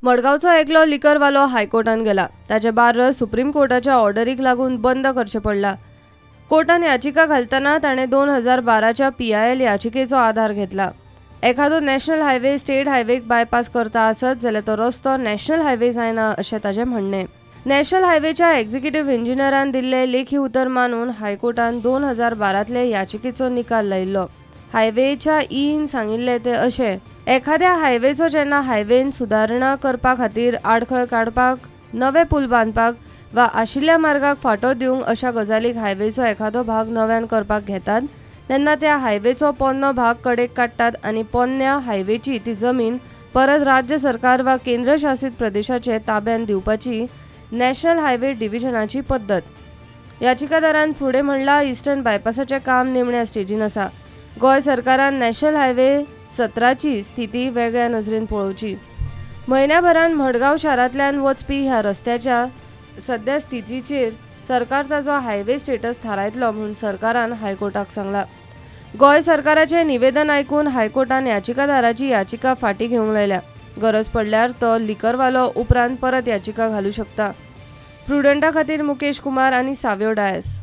मडगावचो एकलो लिकरवालो हायकोर्टान गेला. ताचे बार सुप्रीम कोर्टाच्या ऑर्डरीक लागून बंद करचें पडला. कोर्टान याचिका घालतना ताणें 2012च्या PIL याचिकेचो आधार घेतला. एखादो नॅशनल हायवे स्टेट हायवेक बायपास करता आसत जाल्यार तो रस्तो नॅशनल हायवे जायना अशें ताचें म्हणणें. नॅशनल हायवेच्या एक्झिक्युटिव्ह इंजिनियरान दिल्ले लेखी उतर मानून हायकोर्टान 2012तले याचिकेचो निकाल लायिल्लो. हायवेच्या ईन सांगिल्ले ते अशें: एखाद्या हायवेचो जेन्ना हायवेन सुदारणा करपा खातीर आडखळ काडपाक, नवे पूल बांदपाक वा आशिल्ल्या मार्गाक फांटो दिवंक अशा गजालीक हायवेचो एखादो भाग नव्यान करपाक घेतात, तेन्ना त्या हायवेचो पोन्नो भाग कडेक काडटात आनी पोन्न्या हायवेची ती जमीन परत राज्य सरकार वा केंद्रशासीत प्रदेशाचे ताब्यान दिवपाची नॅशनल हायवे डिव्हिजनाची पद्दत. याचिकादारान फुडें म्हणलां, इस्टर्न बायपासाचें काम निमण्या स्टेजीन आसा. गोंय सरकारान नॅशनल हायवे 17ची स्थिती वेगळ्या नजरेन पळोवची. म्हयन्याभरान मडगांव शारांतल्यान वचपी ह्या रस्त्याच्या सद्या स्थितीचेर सरकार ताचो हायवे स्टेटस थारायतलो म्हूण सरकारान हायकोर्टाक सांगलां. गोंय सरकाराचें निवेदन आयकून हायकोर्टान याचिकादाराची याचिका फाटीं घेवंक लायल्या. गरज पडल्यार तो लिकरवालो उपरांत परत याचिका घालूं शकता. प्रुडंटा खातीर मुकेश कुमार आनी साव्यो डायस.